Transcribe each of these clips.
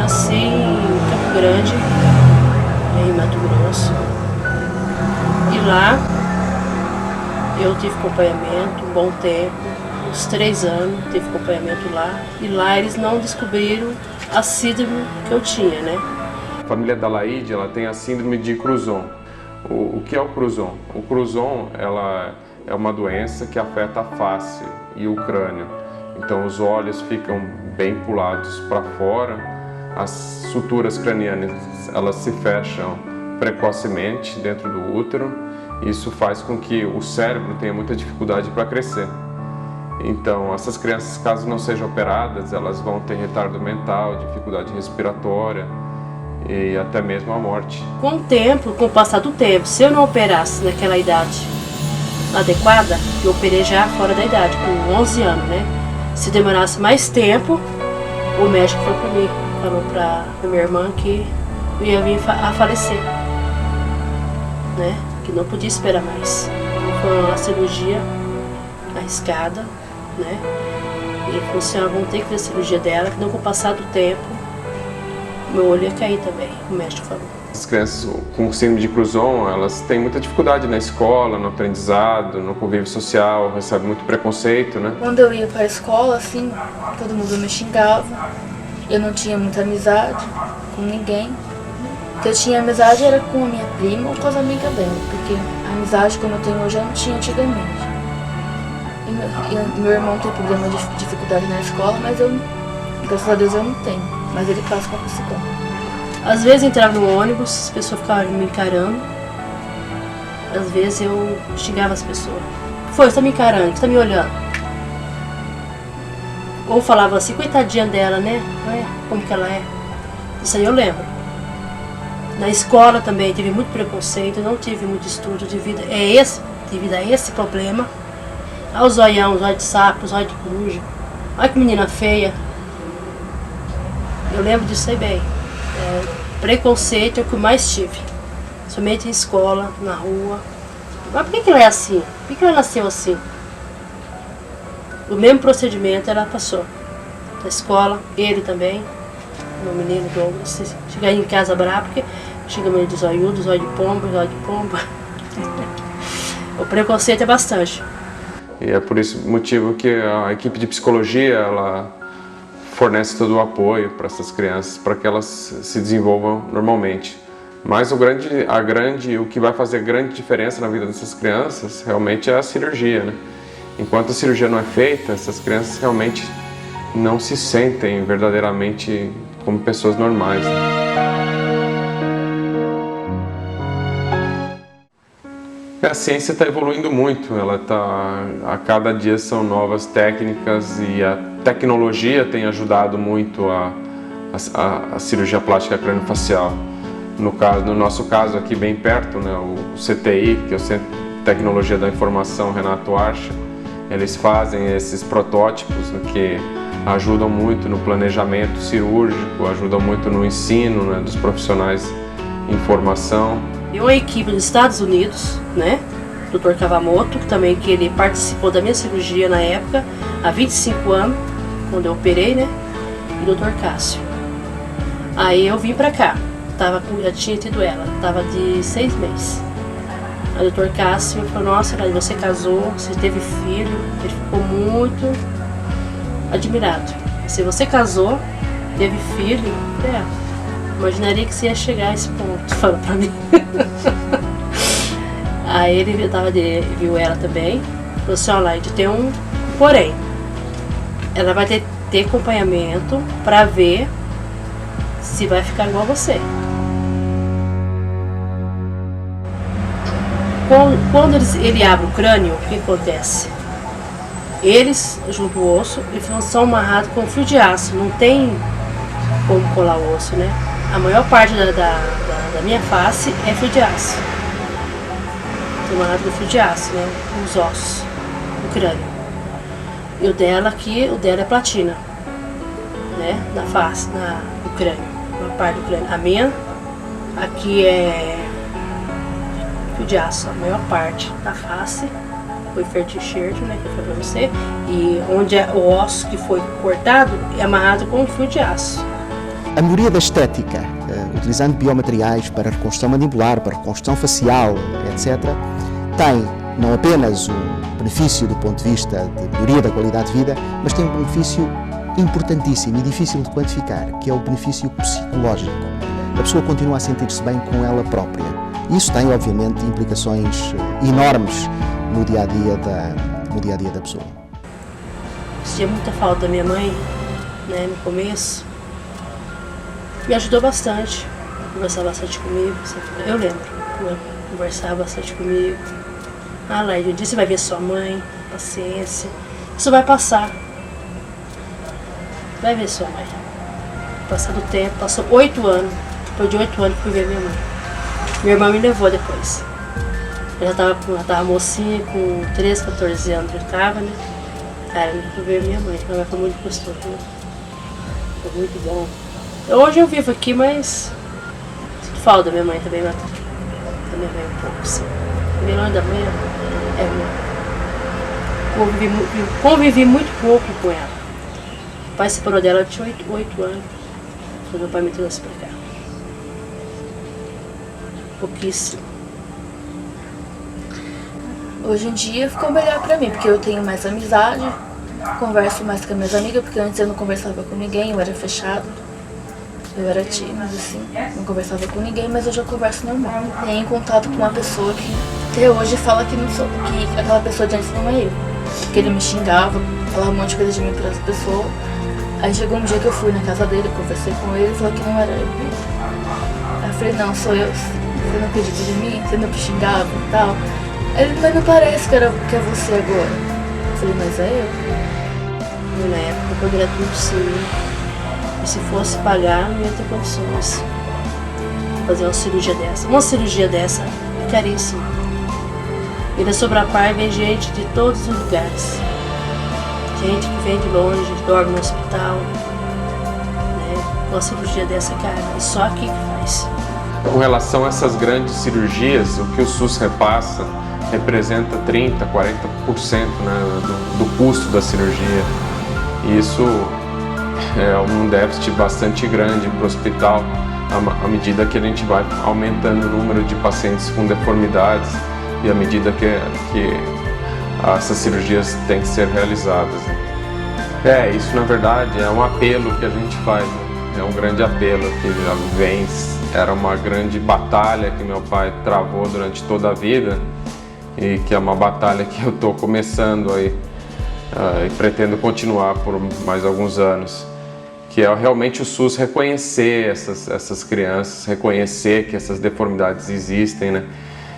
nasci em Campo Grande, em Mato Grosso. E lá eu tive acompanhamento um bom tempo, uns 3 anos, tive acompanhamento lá. E lá eles não descobriram a síndrome que eu tinha, né? A família da Laide, ela tem a síndrome de Crouzon. O que é o Crouzon? O Crouzon, ela é uma doença que afeta a face e o crânio. Então os olhos ficam bem pulados para fora, as suturas cranianas elas se fecham precocemente dentro do útero. Isso faz com que o cérebro tenha muita dificuldade para crescer. Então essas crianças, caso não sejam operadas, elas vão ter retardo mental, dificuldade respiratória e até mesmo a morte. Com o tempo, com o passar do tempo, se eu não operasse naquela idade adequada, eu operei já fora da idade, com 11 anos, né? Se demorasse mais tempo, o médico falou pra mim, falou pra minha irmã que eu ia vir a falecer, né? Que não podia esperar mais. Foi uma cirurgia arriscada, né? E falou assim, vamos ter que fazer a cirurgia dela, que não com o passar do tempo, meu olho ia cair também, o médico falou. As crianças com síndrome de Crouzon, elas têm muita dificuldade na escola, no aprendizado, no convívio social, recebem muito preconceito, né? Quando eu ia para a escola, assim, todo mundo me xingava. Eu não tinha muita amizade com ninguém. O que eu tinha amizade era com a minha prima ou com as amigas dela, porque a amizade como eu tenho hoje eu não tinha antigamente. E meu irmão tem problema de dificuldade na escola, mas eu, graças a Deus, eu não tenho. Mas ele passa com a psicóloga. Às vezes eu entrava no ônibus, as pessoas ficavam me encarando. Às vezes eu xingava as pessoas. Foi, você tá me encarando, você tá me olhando. Ou falava assim, coitadinha dela, né? Olha como que ela é. Isso aí eu lembro. Na escola também tive muito preconceito, não tive muito estudo devido a esse problema. Ao zoião, zóio de sapo, zóio de coruja. Olha que menina feia. Eu lembro disso aí bem. Preconceito é o que eu mais tive. Somente em escola, na rua. Mas por que ela é assim? Por que ela nasceu assim? O mesmo procedimento ela passou. Na escola, ele também. Meu menino Douglas. Chegar em casa bravo, porque chega meio de zoiudo, zóio de pomba. O preconceito é bastante. E é por esse motivo que a equipe de psicologia, ela fornece todo o apoio para essas crianças, para que elas se desenvolvam normalmente. Mas o que vai fazer grande diferença na vida dessas crianças realmente é a cirurgia, né? Enquanto a cirurgia não é feita, essas crianças realmente não se sentem verdadeiramente como pessoas normais, né? A ciência está evoluindo muito, a cada dia são novas técnicas e a tecnologia tem ajudado muito a cirurgia plástica craniofacial. No nosso caso aqui bem perto, né, o CTI, que é o Centro de Tecnologia da Informação Renato Archa, eles fazem esses protótipos, né, que ajudam muito no planejamento cirúrgico, ajudam muito no ensino, né, dos profissionais em formação. E uma equipe dos Estados Unidos, né? Dr. Kawamoto, que ele participou da minha cirurgia na época, há 25 anos, quando eu operei, né? E o Dr. Cássio. Aí eu vim pra cá, já tinha tido ela, tava de 6 meses. Aí o Dr. Cássio falou, nossa, você casou, você teve filho, ele ficou muito admirado. Se você casou, teve filho, imaginaria que você ia chegar a esse ponto, falou pra mim. Aí ele viu ela também, falou assim, olha, tem um porém. Ela vai ter acompanhamento pra ver se vai ficar igual a você. Quando ele abre o crânio, o que acontece? Eles, junto ao osso, eles são amarrados com fio de aço, não tem como colar o osso, né? A maior parte da minha face é fio de aço. Tem amarrado com fio de aço, né? Os ossos, o crânio. E o dela aqui, é platina, né? Na face, no crânio, uma parte do crânio. A minha, aqui é fio de aço, a maior parte da face. Foi feito enxerto, né, que eu falei pra você. E onde o osso que foi cortado é amarrado com um fio de aço. A melhoria da estética, utilizando biomateriais para reconstrução mandibular, para reconstrução facial, etc., tem não apenas um benefício do ponto de vista de melhoria da qualidade de vida, mas tem um benefício importantíssimo e difícil de quantificar, que é o benefício psicológico. A pessoa continua a sentir-se bem com ela própria. Isso tem, obviamente, implicações enormes no dia-a-dia da pessoa. Sentia muita falta da minha mãe, né, no começo. Me ajudou bastante, conversava bastante comigo. Eu lembro, né, conversava bastante comigo. Ah, Laide, um dia você vai ver sua mãe, paciência. Isso vai passar. Vai ver sua mãe. Passado o tempo, passou 8 anos. Depois de 8 anos fui ver minha mãe. Minha irmã me levou depois. Eu já tava mocinha, com 13, 14 anos já tava, né? Cara, eu fui ver minha mãe. Minha mãe foi muito gostosa, né? Foi muito bom. Hoje eu vivo aqui, mas sinto falta da minha mãe também, mas da minha mãe um pouco, sim. A minha mãe da mãe é minha. Convivi muito pouco com ela. O pai se separou dela, eu tinha 8 anos. Quando meu pai me trouxe pra cá. Pouquíssimo. Hoje em dia ficou melhor pra mim, porque eu tenho mais amizade, converso mais com as minhas amigas, porque antes eu não conversava com ninguém, eu era fechado. Eu era tímida, assim, não conversava com ninguém, mas hoje eu converso normal. Tenho contato com uma pessoa que até hoje fala que não sou, que aquela pessoa de antes não é eu. Que ele me xingava, falava um monte de coisa de mim para as pessoas. Aí chegou um dia que eu fui na casa dele, conversei com ele e falou que não era eu. Aí eu falei, não, sou eu. Você não acredita em mim? Você não me xingava e tal? Ele, mas não parece que é você agora. Eu falei, mas é eu. Na época eu poderia tudo sim. E se fosse pagar, não ia ter condições de fazer uma cirurgia dessa. Uma cirurgia dessa é caríssima. E da Sobrapar vem gente de todos os lugares. Gente que vem de longe, dorme no hospital. Né? Uma cirurgia dessa é cara. É só aqui que faz. Com relação a essas grandes cirurgias, o que o SUS repassa representa 30%, 40%, né, do custo da cirurgia. E isso é um déficit bastante grande para o hospital, à medida que a gente vai aumentando o número de pacientes com deformidades e à medida que essas cirurgias têm que ser realizadas. Isso na verdade é um apelo que a gente faz, né? É um grande apelo que era uma grande batalha que meu pai travou durante toda a vida e que é uma batalha que eu estou começando aí e pretendo continuar por mais alguns anos. Que é realmente o SUS reconhecer essas crianças, reconhecer que essas deformidades existem, né?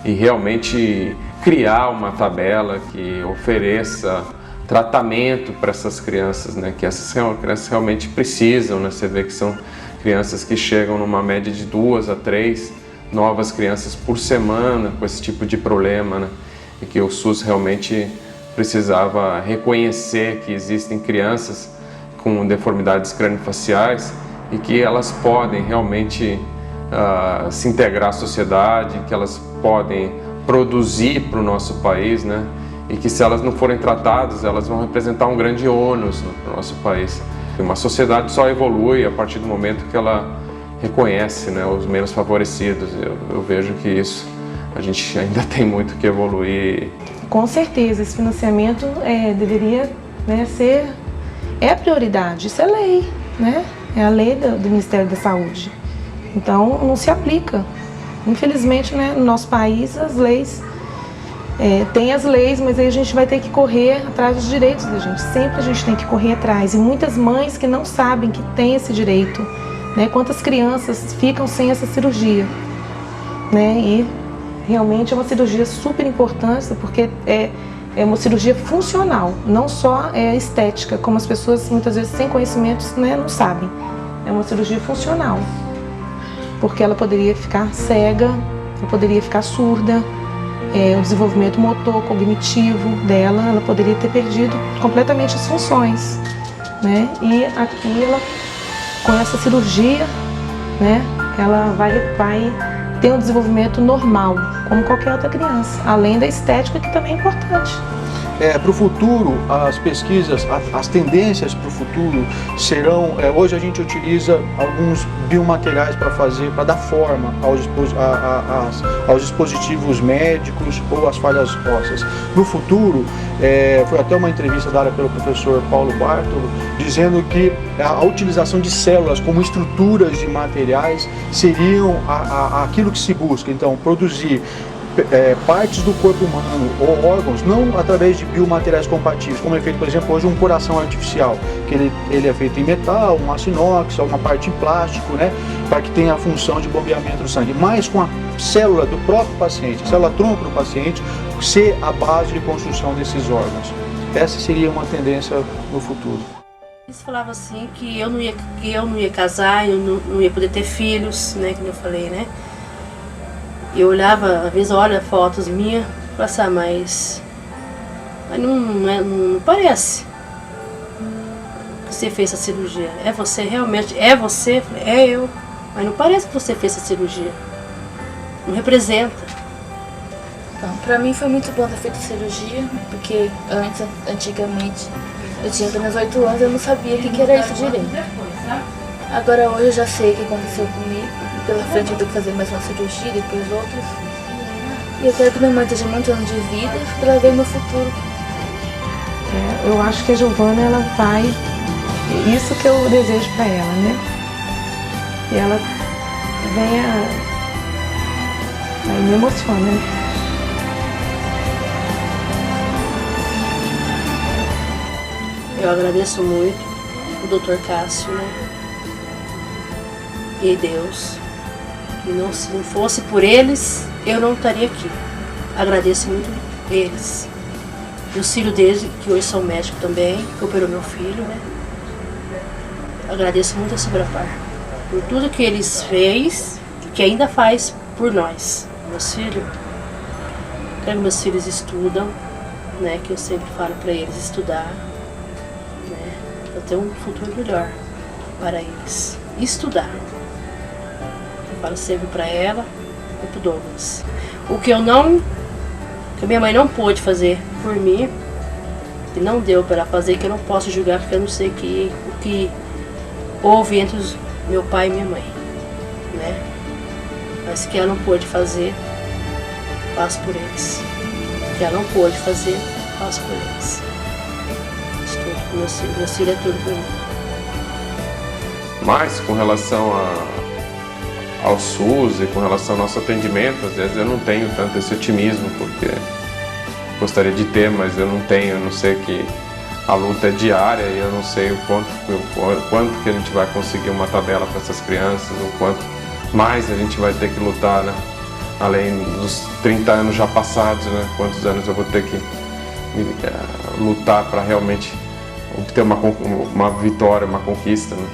E realmente criar uma tabela que ofereça tratamento para essas crianças, né? Que essas crianças realmente precisam, né? Você vê que são crianças que chegam numa média de 2 a 3 novas crianças por semana com esse tipo de problema, né? E que o SUS realmente precisava reconhecer que existem crianças com deformidades craniofaciais e que elas podem realmente se integrar à sociedade, que elas podem produzir para o nosso país, né? E que se elas não forem tratadas, elas vão representar um grande ônus para o nosso país. Uma sociedade só evolui a partir do momento que ela reconhece, né, os menos favorecidos. Eu vejo que isso, a gente ainda tem muito que evoluir. Com certeza, esse financiamento deveria, né, ser... É a prioridade, isso é lei, né? É a lei do Ministério da Saúde. Então, não se aplica. Infelizmente, né, no nosso país, as leis... tem as leis, mas aí a gente vai ter que correr atrás dos direitos da gente. Sempre a gente tem que correr atrás. E muitas mães que não sabem que tem esse direito, né? Quantas crianças ficam sem essa cirurgia, né? E realmente é uma cirurgia super importante, porque é uma cirurgia funcional, não só estética, como as pessoas muitas vezes sem conhecimentos, né, não sabem. É uma cirurgia funcional, porque ela poderia ficar cega, ela poderia ficar surda, o desenvolvimento motor, cognitivo dela, ela poderia ter perdido completamente as funções, né? E aqui ela, com essa cirurgia, né, ela vai ter um desenvolvimento normal, como qualquer outra criança, além da estética, que também é importante. para o futuro, as pesquisas, as tendências para o futuro serão, hoje a gente utiliza alguns biomateriais para dar forma aos dispositivos médicos ou às falhas ósseas. No futuro, foi até uma entrevista dada pelo professor Paulo Bartolo, dizendo que a utilização de células como estruturas de materiais seriam aquilo que se busca. Então, produzir partes do corpo humano ou órgãos, não através de biomateriais compatíveis, como é feito, por exemplo, hoje um coração artificial, que ele é feito em metal, um aço inox, uma parte em plástico, né, para que tenha a função de bombeamento do sangue, mas com a célula do próprio paciente, a célula tronco do paciente, ser a base de construção desses órgãos. Essa seria uma tendência no futuro. Eles falavam assim que eu não ia casar, eu não ia poder ter filhos, né, como eu falei, né. Eu olhava, às vezes olha fotos minhas, e falava assim, mas não parece que você fez essa cirurgia. É você realmente? É você? É eu. Mas não parece que você fez essa cirurgia. Não representa. Então, pra mim foi muito bom ter feito a cirurgia, porque antigamente, eu tinha apenas 8 anos e eu não sabia o que era isso direito. Agora hoje eu já sei o que aconteceu comigo. Pela frente eu tenho que fazer mais uma cirurgia, depois outras. E eu quero que minha mãe esteja muitos anos de vida para ela ver meu futuro. Eu acho que a Giovana, ela vai... Isso que eu desejo para ela, né? Que ela venha... Aí me emociona, né? Eu agradeço muito o Dr. Cássio, né? E Deus. E se não fosse por eles, eu não estaria aqui. Agradeço muito eles. E os filhos deles, que hoje são médicos também, que operou meu filho, né? Agradeço muito a Sobrapar por tudo que eles fez e que ainda faz por nós. Meus filhos, quero que meus filhos estudam, né? Que eu sempre falo para eles estudar, né? Para ter um futuro melhor para eles. Estudar. Eu falo sempre para ela e pro Douglas. O que que minha mãe não pôde fazer por mim, que não deu para ela fazer, que eu não posso julgar porque eu não sei o que houve entre meu pai e minha mãe, né? Mas que ela não pôde fazer, faço por eles. O que ela não pôde fazer, faço por eles. Meu filho é tudo por mim. Mas com relação ao SUS e com relação ao nosso atendimento, às vezes eu não tenho tanto esse otimismo, porque gostaria de ter, mas eu não tenho, eu não sei que a luta é diária e eu não sei o quanto que a gente vai conseguir uma tabela para essas crianças, o quanto mais a gente vai ter que lutar, né? Além dos 30 anos já passados, né? Quantos anos eu vou ter que lutar para realmente obter uma vitória, uma conquista, né?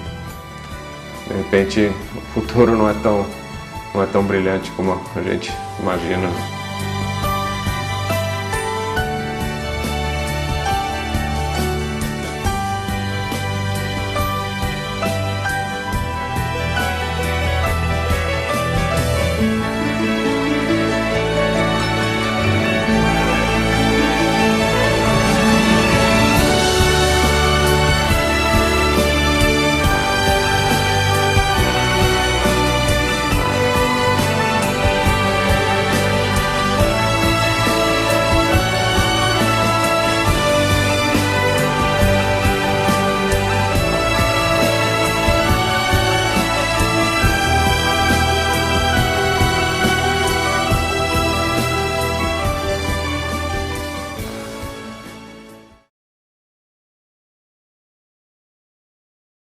De repente o futuro não é tão brilhante como a gente imagina.